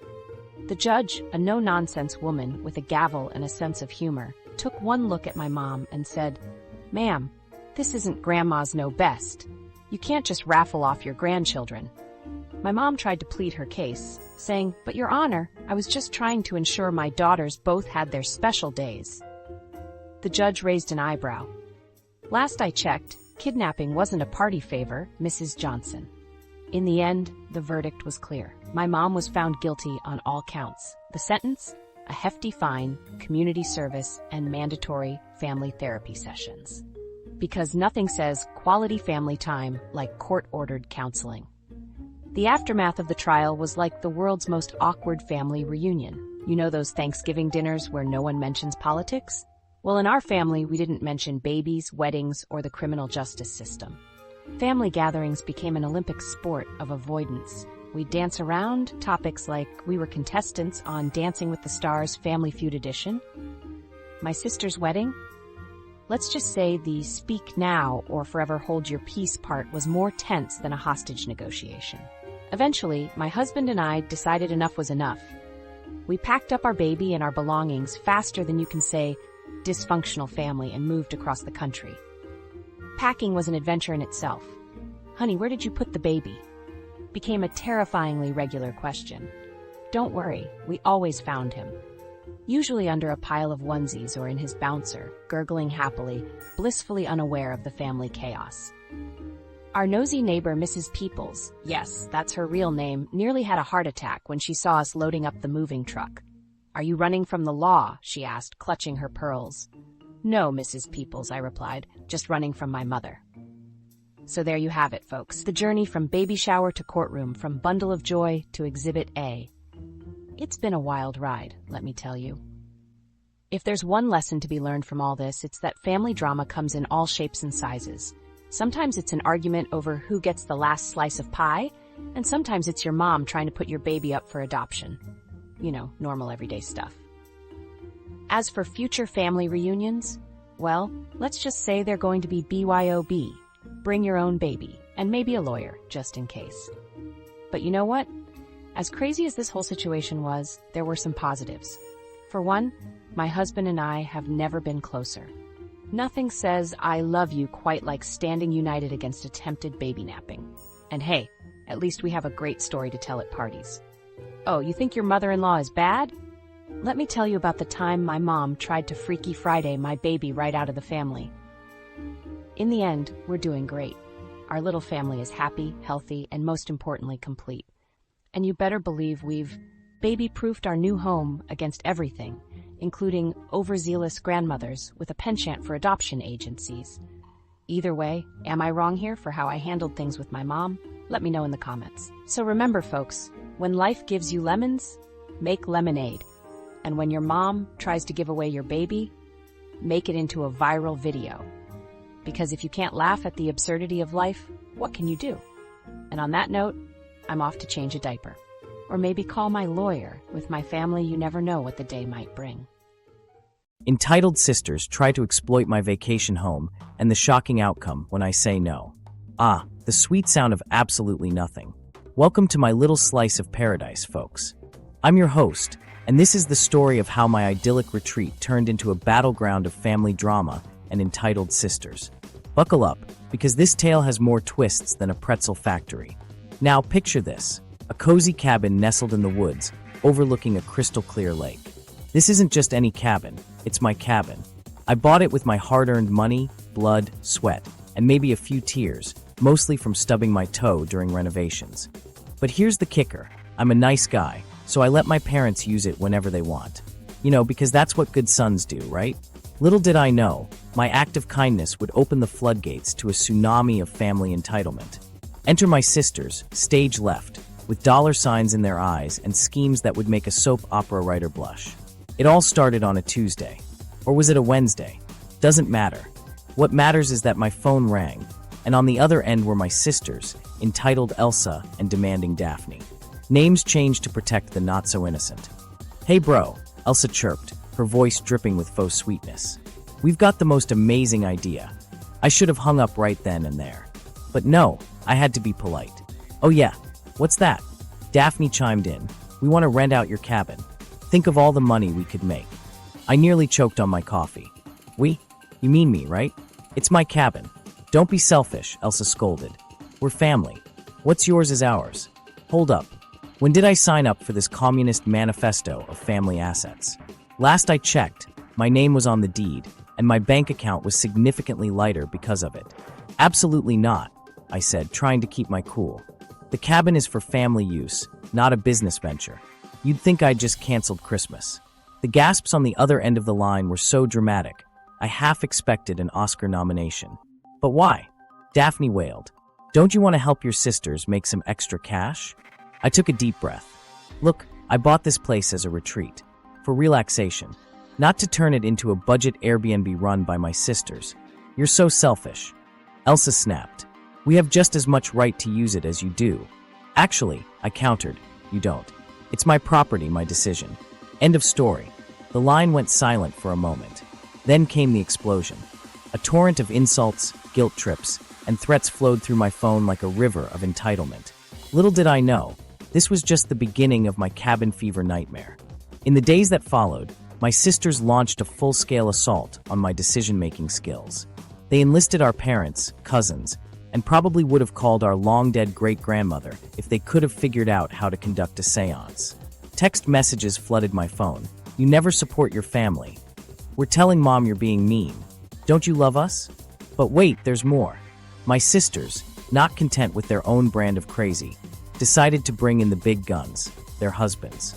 The judge, a no-nonsense woman with a gavel and a sense of humor, took one look at my mom and said, "Ma'am, this isn't Grandma's Know Best. You can't just raffle off your grandchildren." My mom tried to plead her case, saying, "But Your Honor, I was just trying to ensure my daughters both had their special days." The judge raised an eyebrow. "Last I checked, kidnapping wasn't a party favor, Mrs. Johnson." In the end, the verdict was clear. My mom was found guilty on all counts. The sentence? A hefty fine, community service, and mandatory family therapy sessions. Because nothing says quality family time like court-ordered counseling. The aftermath of the trial was like the world's most awkward family reunion. You know those Thanksgiving dinners where no one mentions politics? Well, in our family, we didn't mention babies, weddings, or the criminal justice system. Family gatherings became an Olympic sport of avoidance. We'd dance around topics like we were contestants on Dancing with the Stars Family Feud edition. My sister's wedding? Let's just say the speak now or forever hold your peace part was more tense than a hostage negotiation. Eventually, my husband and I decided enough was enough. We packed up our baby and our belongings faster than you can say dysfunctional family and moved across the country. Packing was an adventure in itself. "Honey, where did you put the baby?" became a terrifyingly regular question. Don't worry, we always found him. Usually under a pile of onesies or in his bouncer, gurgling happily, blissfully unaware of the family chaos. Our nosy neighbor, Mrs. Peoples, yes, that's her real name, nearly had a heart attack when she saw us loading up the moving truck. "Are you running from the law?" she asked, clutching her pearls. "No, Mrs. Peoples," I replied, "just running from my mother." So there you have it, folks. The journey from baby shower to courtroom, from bundle of joy to Exhibit A. It's been a wild ride, let me tell you. If there's one lesson to be learned from all this, it's that family drama comes in all shapes and sizes. Sometimes it's an argument over who gets the last slice of pie, and sometimes it's your mom trying to put your baby up for adoption. You know, normal everyday stuff. As for future family reunions, well, let's just say they're going to be BYOB. Bring your own baby, and maybe a lawyer, just in case. But you know what? As crazy as this whole situation was, there were some positives. For one, my husband and I have never been closer. Nothing says I love you quite like standing united against attempted baby napping. And hey, at least we have a great story to tell at parties. Oh, you think your mother-in-law is bad? Let me tell you about the time my mom tried to Freaky Friday my baby right out of the family. In the end, we're doing great. Our little family is happy, healthy, and most importantly, complete. And you better believe we've baby-proofed our new home against everything, including overzealous grandmothers with a penchant for adoption agencies. Either way, am I wrong here for how I handled things with my mom? Let me know in the comments. So remember, folks, when life gives you lemons, make lemonade. And when your mom tries to give away your baby, make it into a viral video. Because if you can't laugh at the absurdity of life, what can you do? And on that note, I'm off to change a diaper. Or maybe call my lawyer. With my family, you never know what the day might bring. Entitled sisters try to exploit my vacation home, and the shocking outcome when I say no. Ah, the sweet sound of absolutely nothing. Welcome to my little slice of paradise, folks. I'm your host, and this is the story of how my idyllic retreat turned into a battleground of family drama and entitled sisters. Buckle up, because this tale has more twists than a pretzel factory. Now picture this, a cozy cabin nestled in the woods, overlooking a crystal-clear lake. This isn't just any cabin, it's my cabin. I bought it with my hard-earned money, blood, sweat, and maybe a few tears, mostly from stubbing my toe during renovations. But here's the kicker, I'm a nice guy, so I let my parents use it whenever they want. You know, because that's what good sons do, right? Little did I know, my act of kindness would open the floodgates to a tsunami of family entitlement. Enter my sisters, stage left, with dollar signs in their eyes and schemes that would make a soap opera writer blush. It all started on a Tuesday. Or was it a Wednesday? Doesn't matter. What matters is that my phone rang, and on the other end were my sisters, entitled Elsa and demanding Daphne. Names changed to protect the not-so-innocent. "Hey bro," Elsa chirped, her voice dripping with faux sweetness. "We've got the most amazing idea. I should have hung up right then and there. But no, I had to be polite. "Oh yeah, what's that?" Daphne chimed in. "We want to rent out your cabin. Think of all the money we could make." I nearly choked on my coffee. "We? You mean me, right? It's my cabin. Don't be selfish," Elsa scolded. "We're family. What's yours is ours." Hold up. When did I sign up for this communist manifesto of family assets? Last I checked, my name was on the deed, and my bank account was significantly lighter because of it. "Absolutely not," I said, trying to keep my cool. "The cabin is for family use, not a business venture. You'd think I'd just canceled Christmas." The gasps on the other end of the line were so dramatic, I half expected an Oscar nomination. "But why?" Daphne wailed. "Don't you want to help your sisters make some extra cash?" I took a deep breath. "Look, I bought this place as a retreat, for relaxation, not to turn it into a budget Airbnb run by my sisters. You're so selfish." Elsa snapped. "We have just as much right to use it as you do." "Actually," I countered, "you don't. It's my property, my decision. End of story." The line went silent for a moment. Then came the explosion. A torrent of insults, guilt trips, and threats flowed through my phone like a river of entitlement. Little did I know, this was just the beginning of my cabin fever nightmare. In the days that followed, my sisters launched a full-scale assault on my decision-making skills. They enlisted our parents, cousins, and probably would have called our long-dead great-grandmother if they could have figured out how to conduct a seance. Text messages flooded my phone. "You never support your family. We're telling Mom you're being mean. Don't you love us?" But wait, there's more. My sisters, not content with their own brand of crazy, decided to bring in the big guns, their husbands.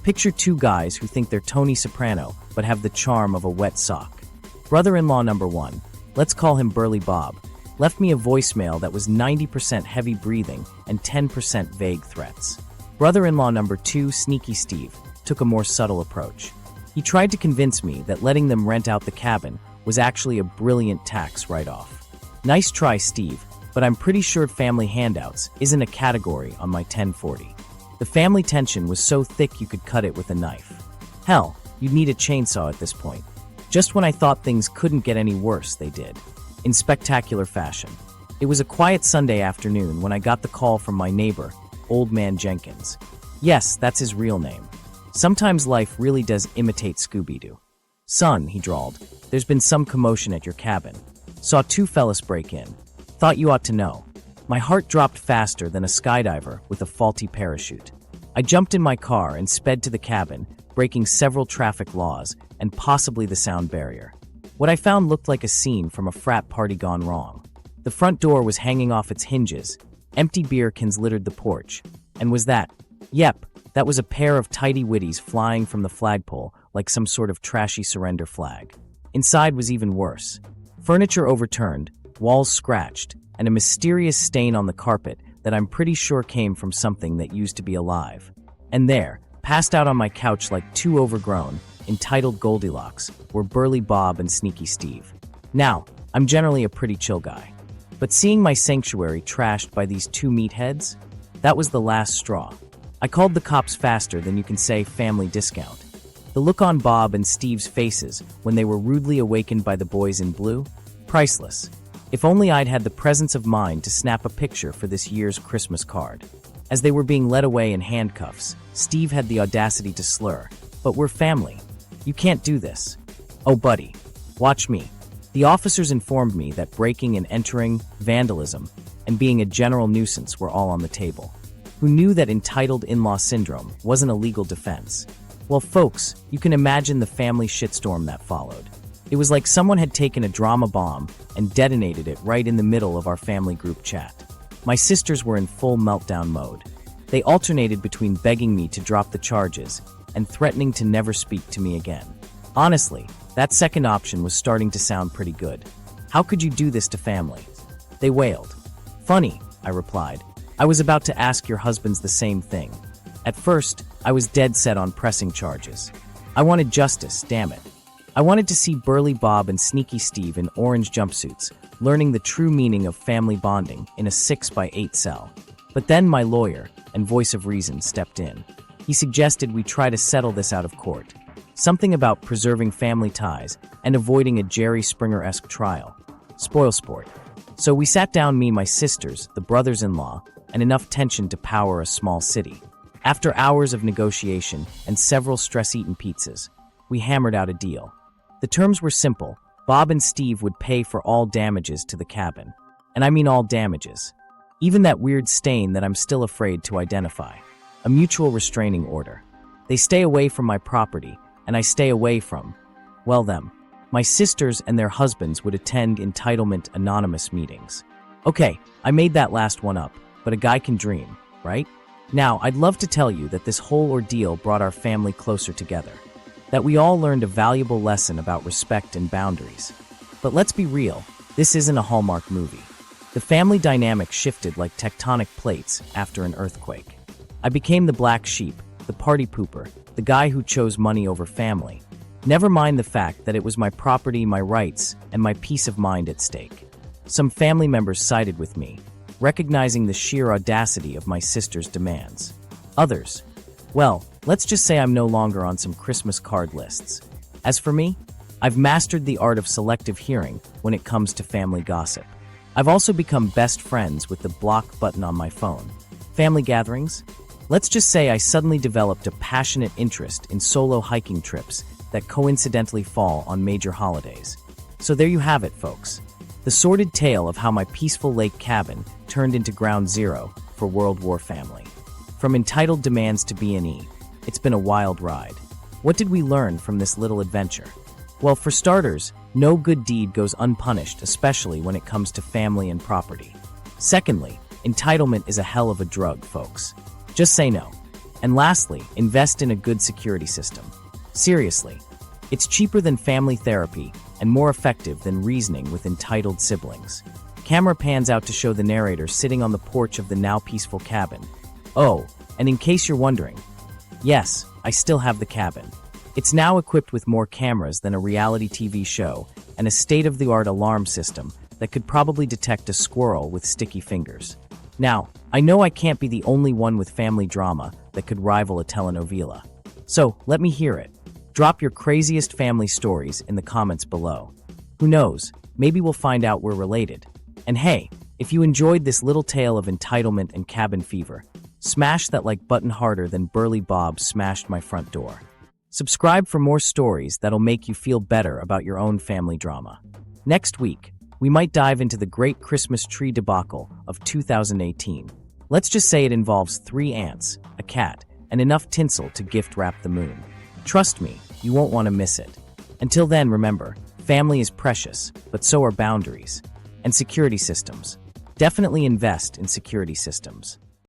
Picture two guys who think they're Tony Soprano but have the charm of a wet sock. Brother-in-law number one, let's call him Burly Bob, left me a voicemail that was 90% heavy breathing and 10% vague threats. Brother-in-law number two, Sneaky Steve, took a more subtle approach. He tried to convince me that letting them rent out the cabin was actually a brilliant tax write-off. Nice try, Steve, but I'm pretty sure family handouts isn't a category on my 1040. The family tension was so thick you could cut it with a knife. Hell, you'd need a chainsaw at this point. Just when I thought things couldn't get any worse, they did. In spectacular fashion. It was a quiet Sunday afternoon when I got the call from my neighbor, Old Man Jenkins. Yes, that's his real name. Sometimes life really does imitate Scooby-Doo. "Son," he drawled, "there's been some commotion at your cabin. Saw two fellas break in. Thought you ought to know." My heart dropped faster than a skydiver with a faulty parachute. I jumped in my car and sped to the cabin, breaking several traffic laws and possibly the sound barrier. What I found looked like a scene from a frat party gone wrong. The front door was hanging off its hinges, empty beer cans littered the porch, and was that? Yep, that was a pair of tidy witties flying from the flagpole like some sort of trashy surrender flag. Inside was even worse. Furniture overturned, walls scratched, and a mysterious stain on the carpet that I'm pretty sure came from something that used to be alive. And there, passed out on my couch like two overgrown, entitled Goldilocks, were Burly Bob and Sneaky Steve. Now, I'm generally a pretty chill guy. But seeing my sanctuary trashed by these two meatheads, that was the last straw. I called the cops faster than you can say family discount. The look on Bob and Steve's faces when they were rudely awakened by the boys in blue? Priceless. If only I'd had the presence of mind to snap a picture for this year's Christmas card. As they were being led away in handcuffs, Steve had the audacity to slur, "But we're family. You can't do this." "Oh, buddy. Watch me." The officers informed me that breaking and entering, vandalism, and being a general nuisance were all on the table. Who knew that entitled in-law syndrome wasn't a legal defense? Well, folks, you can imagine the family shitstorm that followed. It was like someone had taken a drama bomb and detonated it right in the middle of our family group chat. My sisters were in full meltdown mode. They alternated between begging me to drop the charges and threatening to never speak to me again. Honestly, that second option was starting to sound pretty good. How could you do this to family? They wailed. Funny, I replied. I was about to ask your husbands the same thing. At first, I was dead set on pressing charges. I wanted justice, damn it. I wanted to see Burly Bob and Sneaky Steve in orange jumpsuits, learning the true meaning of family bonding in a 6x8 cell. But then my lawyer, and voice of reason, stepped in. He suggested we try to settle this out of court. Something about preserving family ties and avoiding a Jerry Springer-esque trial. Spoil sport. So we sat down, me, my sisters, the brothers-in-law, and enough tension to power a small city. After hours of negotiation and several stress-eaten pizzas, we hammered out a deal. The terms were simple. Bob and Steve would pay for all damages to the cabin. And I mean all damages. Even that weird stain that I'm still afraid to identify. A mutual restraining order. They stay away from my property, and I stay away from, well, them. My sisters and their husbands would attend entitlement anonymous meetings. Okay, I made that last one up, but a guy can dream, right? Now, I'd love to tell you that this whole ordeal brought our family closer together. That we all learned a valuable lesson about respect and boundaries. But let's be real, this isn't a Hallmark movie. The family dynamic shifted like tectonic plates after an earthquake. I became the black sheep, the party pooper, the guy who chose money over family. Never mind the fact that it was my property, my rights, and my peace of mind at stake. Some family members sided with me, recognizing the sheer audacity of my sister's demands. Others, well, let's just say I'm no longer on some Christmas card lists. As for me, I've mastered the art of selective hearing when it comes to family gossip. I've also become best friends with the block button on my phone. Family gatherings? Let's just say I suddenly developed a passionate interest in solo hiking trips that coincidentally fall on major holidays. So there you have it, folks. The sordid tale of how my peaceful lake cabin turned into ground zero for World War family. From entitled demands to B&E, it's been a wild ride. What did we learn from this little adventure? Well, for starters, no good deed goes unpunished, especially when it comes to family and property. Secondly, entitlement is a hell of a drug, folks. Just say no. And lastly, invest in a good security system. Seriously, it's cheaper than family therapy and more effective than reasoning with entitled siblings. Camera pans out to show the narrator sitting on the porch of the now peaceful cabin. Oh, and in case you're wondering, yes, I still have the cabin. It's now equipped with more cameras than a reality TV show and a state-of-the-art alarm system that could probably detect a squirrel with sticky fingers. Now, I know I can't be the only one with family drama that could rival a telenovela. So, let me hear it. Drop your craziest family stories in the comments below. Who knows, maybe we'll find out we're related. And hey, if you enjoyed this little tale of entitlement and cabin fever, smash that like button harder than Burly Bob smashed my front door. Subscribe for more stories that'll make you feel better about your own family drama. Next week, we might dive into the great Christmas tree debacle of 2018. Let's just say it involves 3 ants, a cat, and enough tinsel to gift wrap the moon. Trust me, you won't want to miss it. Until then, remember, family is precious, but so are boundaries. And security systems. Definitely invest in security systems.